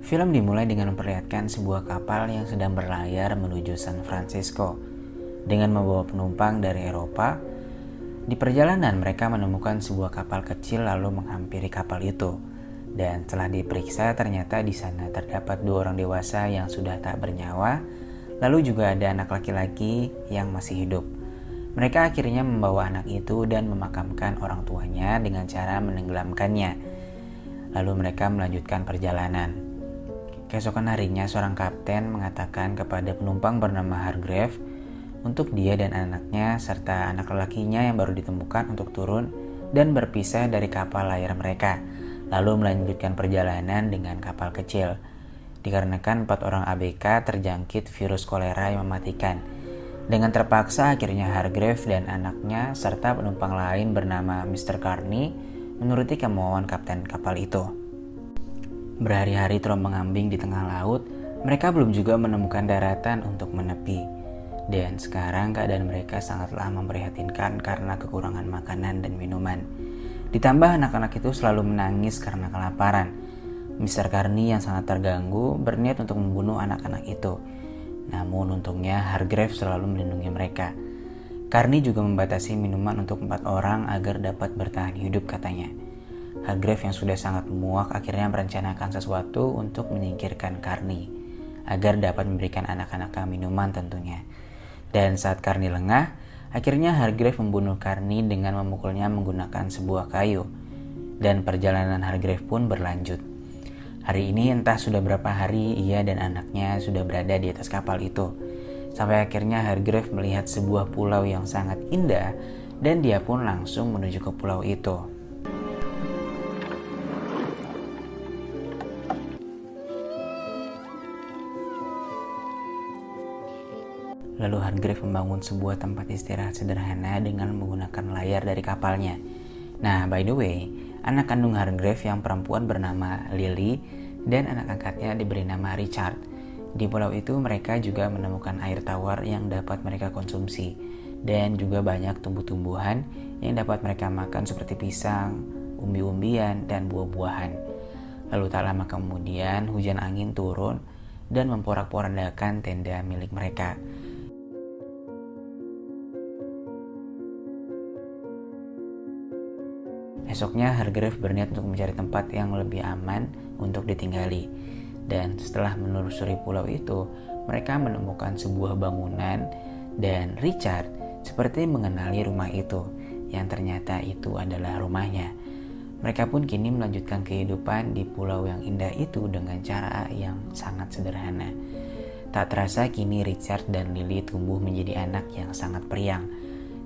Film dimulai dengan memperlihatkan sebuah kapal yang sedang berlayar menuju San Francisco dengan membawa penumpang dari Eropa. Di perjalanan mereka menemukan sebuah kapal kecil lalu menghampiri kapal itu. Dan setelah diperiksa ternyata di sana terdapat 2 orang dewasa yang sudah tak bernyawa, lalu juga ada anak laki-laki yang masih hidup. Mereka akhirnya membawa anak itu dan memakamkan orang tuanya dengan cara menenggelamkannya. Lalu mereka melanjutkan perjalanan. Keesokan harinya seorang kapten mengatakan kepada penumpang bernama Hargrave untuk dia dan anaknya serta anak lelakinya yang baru ditemukan untuk turun dan berpisah dari kapal layar mereka, lalu melanjutkan perjalanan dengan kapal kecil. Dikarenakan 4 orang ABK terjangkit virus kolera yang mematikan. Dengan terpaksa akhirnya Hargrave dan anaknya serta penumpang lain bernama Mr. Carney menuruti kemauan kapten kapal itu. Berhari-hari terombang-ambing di tengah laut, mereka belum juga menemukan daratan untuk menepi. Dan sekarang keadaan mereka sangatlah memprihatinkan karena kekurangan makanan dan minuman. Ditambah anak-anak itu selalu menangis karena kelaparan. Mr. Carney yang sangat terganggu berniat untuk membunuh anak-anak itu. Namun untungnya Hargrave selalu melindungi mereka. Carney juga membatasi minuman untuk 4 orang agar dapat bertahan hidup katanya. Hargrave yang sudah sangat muak akhirnya merencanakan sesuatu untuk menyingkirkan Carney agar dapat memberikan anak-anak minuman tentunya. Dan saat Carney lengah, akhirnya Hargrave membunuh Carney dengan memukulnya menggunakan sebuah kayu. Dan perjalanan Hargrave pun berlanjut. Hari ini entah sudah berapa hari ia dan anaknya sudah berada di atas kapal itu. Sampai akhirnya Hargrave melihat sebuah pulau yang sangat indah dan dia pun langsung menuju ke pulau itu. Lalu Hargrave membangun sebuah tempat istirahat sederhana dengan menggunakan layar dari kapalnya. Nah, by the way, anak kandung Hargrave yang perempuan bernama Lily dan anak angkatnya diberi nama Richard. Di pulau itu mereka juga menemukan air tawar yang dapat mereka konsumsi dan juga banyak tumbuh-tumbuhan yang dapat mereka makan seperti pisang, umbi-umbian, dan buah-buahan. Lalu tak lama kemudian hujan angin turun dan memporak-porandakan tenda milik mereka. Esoknya Hargrave berniat untuk mencari tempat yang lebih aman untuk ditinggali. Dan setelah menelusuri pulau itu, mereka menemukan sebuah bangunan dan Richard seperti mengenali rumah itu, yang ternyata itu adalah rumahnya. Mereka pun kini melanjutkan kehidupan di pulau yang indah itu dengan cara yang sangat sederhana. Tak terasa kini Richard dan Lily tumbuh menjadi anak yang sangat periang.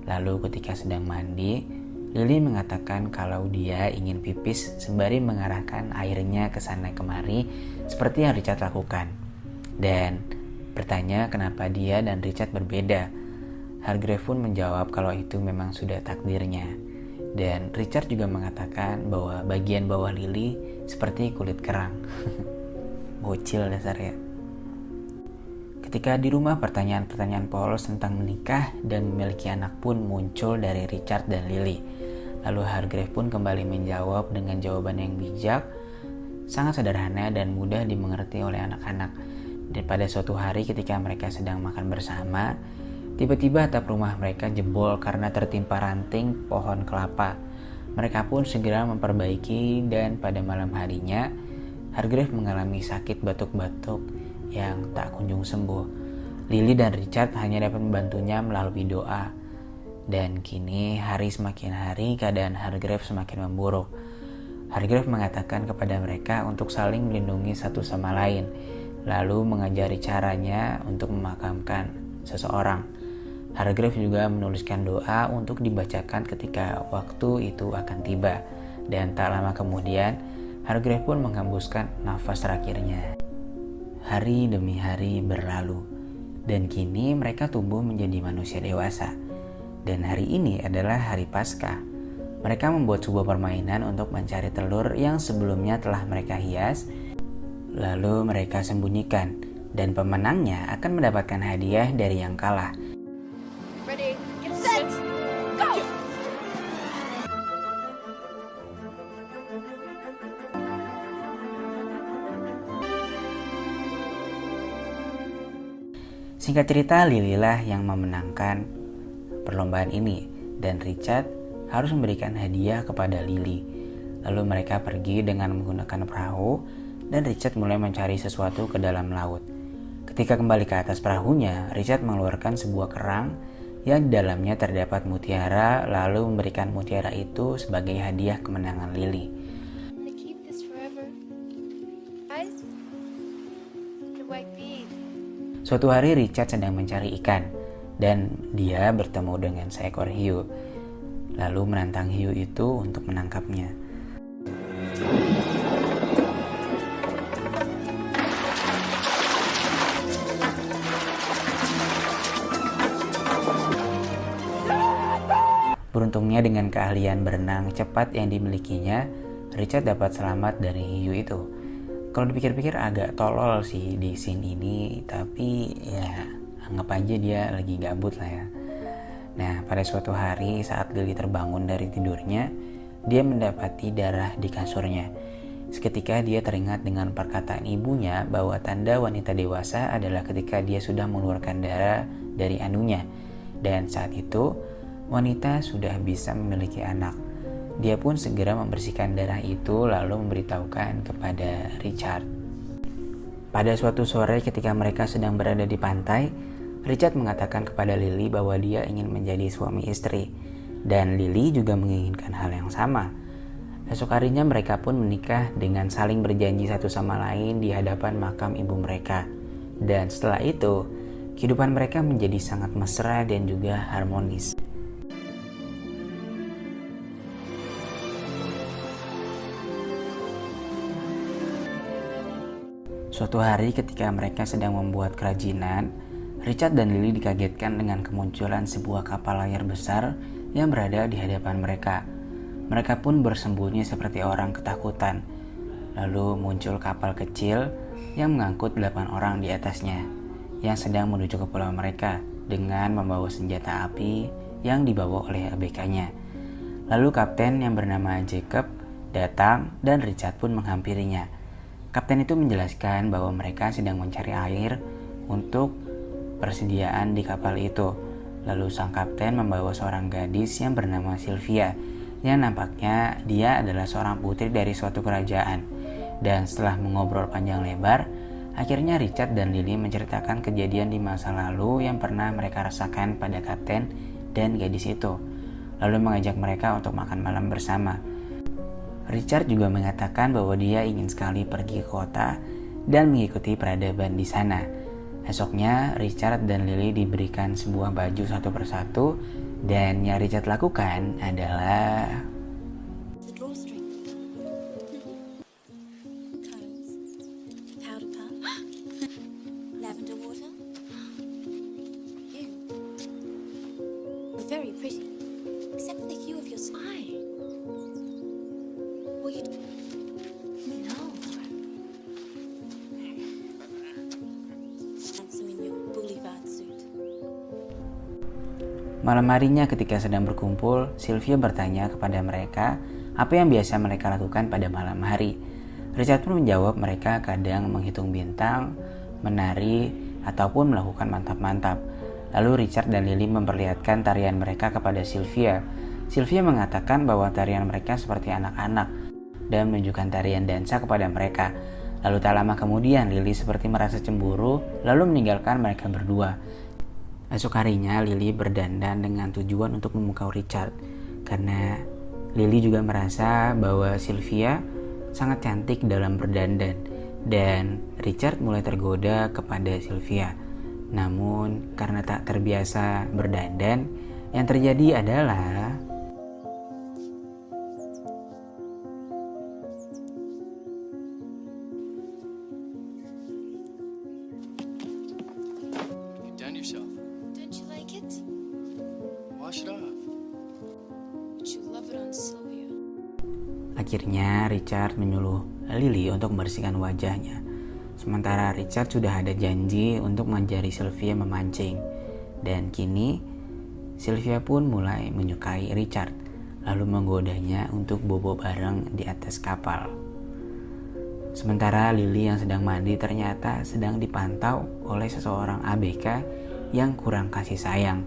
Lalu ketika sedang mandi, Lily mengatakan kalau dia ingin pipis sembari mengarahkan airnya ke sana kemari seperti yang Richard lakukan. Dan bertanya kenapa dia dan Richard berbeda. Hargrave pun menjawab kalau itu memang sudah takdirnya. Dan Richard juga mengatakan bahwa bagian bawah Lily seperti kulit kerang. Bocil dasar ya. Ketika di rumah pertanyaan-pertanyaan polos tentang menikah dan memiliki anak pun muncul dari Richard dan Lily. Lalu Hargrave pun kembali menjawab dengan jawaban yang bijak, sangat sederhana dan mudah dimengerti oleh anak-anak. Dan pada suatu hari ketika mereka sedang makan bersama, tiba-tiba atap rumah mereka jebol karena tertimpa ranting pohon kelapa. Mereka pun segera memperbaiki dan pada malam harinya, Hargrave mengalami sakit batuk-batuk yang tak kunjung sembuh. Lily dan Richard hanya dapat membantunya melalui doa. Dan kini hari semakin hari keadaan Hargrave semakin memburuk. Hargrave mengatakan kepada mereka untuk saling melindungi satu sama lain, lalu mengajari caranya untuk memakamkan seseorang. Hargrave juga menuliskan doa untuk dibacakan ketika waktu itu akan tiba. Dan tak lama kemudian, Hargrave pun menghembuskan nafas terakhirnya. Hari demi hari berlalu, dan kini mereka tumbuh menjadi manusia dewasa. Dan hari ini adalah hari Paskah. Mereka membuat sebuah permainan untuk mencari telur yang sebelumnya telah mereka hias, lalu mereka sembunyikan, dan pemenangnya akan mendapatkan hadiah dari yang kalah. Ready, get set, go! Singkat cerita, Lily lah yang memenangkan perlombaan ini dan Richard harus memberikan hadiah kepada Lily. Lalu mereka pergi dengan menggunakan perahu dan Richard mulai mencari sesuatu ke dalam laut. Ketika kembali ke atas perahunya, Richard mengeluarkan sebuah kerang yang di dalamnya terdapat mutiara, lalu memberikan mutiara itu sebagai hadiah kemenangan Lily. Suatu hari Richard sedang mencari ikan dan dia bertemu dengan seekor hiu. Lalu menantang hiu itu untuk menangkapnya. Beruntungnya dengan keahlian berenang cepat yang dimilikinya, Richard dapat selamat dari hiu itu. Kalau dipikir-pikir agak tolol sih di scene ini, tapi ya anggap aja dia lagi gabut lah ya. Nah, pada suatu hari saat Lily terbangun dari tidurnya, dia mendapati darah di kasurnya. Seketika dia teringat dengan perkataan ibunya bahwa tanda wanita dewasa adalah ketika dia sudah mengeluarkan darah dari anunya. Dan saat itu, wanita sudah bisa memiliki anak. Dia pun segera membersihkan darah itu lalu memberitahukan kepada Richard. Pada suatu sore ketika mereka sedang berada di pantai, Richard mengatakan kepada Lily bahwa dia ingin menjadi suami istri. Dan Lily juga menginginkan hal yang sama. Esok harinya mereka pun menikah dengan saling berjanji satu sama lain di hadapan makam ibu mereka. Dan setelah itu, kehidupan mereka menjadi sangat mesra dan juga harmonis. Suatu hari ketika mereka sedang membuat kerajinan, Richard dan Lily dikagetkan dengan kemunculan sebuah kapal layar besar yang berada di hadapan mereka. Mereka pun bersembunyi seperti orang ketakutan. Lalu muncul kapal kecil yang mengangkut 8 orang di atasnya, yang sedang menuju ke pulau mereka dengan membawa senjata api yang dibawa oleh ABK-nya. Lalu kapten yang bernama Jacob datang dan Richard pun menghampirinya. Kapten itu menjelaskan bahwa mereka sedang mencari air untuk persediaan di kapal itu. Lalu sang kapten membawa seorang gadis yang bernama Sylvia, yang nampaknya dia adalah seorang putri dari suatu kerajaan. Dan setelah mengobrol panjang lebar, akhirnya Richard dan Lily menceritakan kejadian di masa lalu yang pernah mereka rasakan pada kapten dan gadis itu. Lalu mengajak mereka untuk makan malam bersama. Richard juga mengatakan bahwa dia ingin sekali pergi ke kota dan mengikuti peradaban di sana. Esoknya, Richard dan Lily diberikan sebuah baju satu persatu dan yang Richard lakukan adalah Very pretty, except for the hue of your spine. Well, you no. Handsome in your boulevard suit. malam harinya ketika sedang berkumpul, Sylvia bertanya kepada mereka apa yang biasa mereka lakukan pada malam hari. Richard pun menjawab mereka kadang menghitung bintang, menari, ataupun melakukan mantap-mantap. Lalu Richard dan Lily memperlihatkan tarian mereka kepada Sylvia. Sylvia mengatakan bahwa tarian mereka seperti anak-anak dan menunjukkan tarian dansa kepada mereka. Lalu tak lama kemudian Lily seperti merasa cemburu lalu meninggalkan mereka berdua. Esok harinya Lily berdandan dengan tujuan untuk memukau Richard karena Lily juga merasa bahwa Sylvia sangat cantik dalam berdandan dan Richard mulai tergoda kepada Sylvia. Namun karena tak terbiasa berdandan, yang terjadi adalah You've done yourself. Don't you like it? Wash it off. Would you love it on Sylvia? akhirnya Richard menyuruh Lily untuk membersihkan wajahnya. Sementara Richard sudah ada janji untuk mengajari Sylvia memancing. Dan kini Sylvia pun mulai menyukai Richard, lalu menggodanya untuk bobo bareng di atas kapal. Sementara Lily yang sedang mandi ternyata sedang dipantau oleh seseorang ABK yang kurang kasih sayang.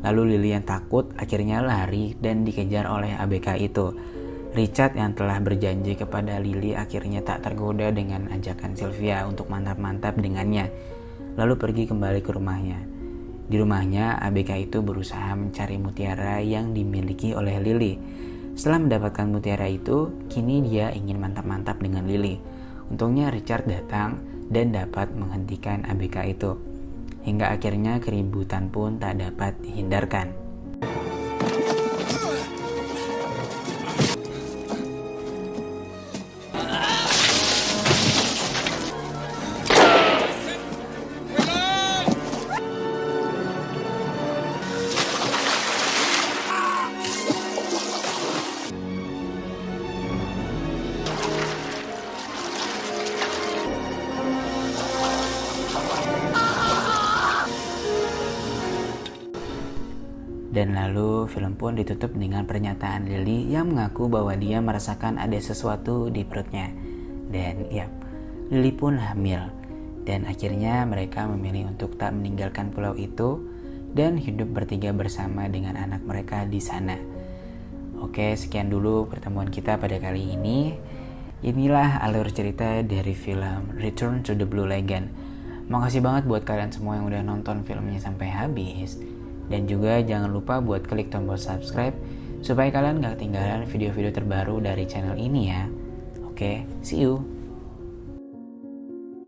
Lalu Lily yang takut akhirnya lari dan dikejar oleh ABK itu. Richard yang telah berjanji kepada Lily akhirnya tak tergoda dengan ajakan Sylvia untuk mantap-mantap dengannya. Lalu pergi kembali ke rumahnya. Di rumahnya, ABK itu berusaha mencari mutiara yang dimiliki oleh Lily. Setelah mendapatkan mutiara itu, kini dia ingin mantap-mantap dengan Lily. Untungnya Richard datang dan dapat menghentikan ABK itu. Hingga akhirnya keributan pun tak dapat dihindarkan. Dan lalu film pun ditutup dengan pernyataan Lily yang mengaku bahwa dia merasakan ada sesuatu di perutnya. Dan ya, Lily pun hamil. Dan akhirnya mereka memilih untuk tak meninggalkan pulau itu dan hidup bertiga bersama dengan anak mereka di sana. Oke, sekian dulu pertemuan kita pada kali ini. Inilah alur cerita dari film Return to the Blue Lagoon. Makasih banget buat kalian semua yang udah nonton filmnya sampai habis. Dan juga jangan lupa buat klik tombol subscribe supaya kalian gak ketinggalan video-video terbaru dari channel ini ya. Oke, see you.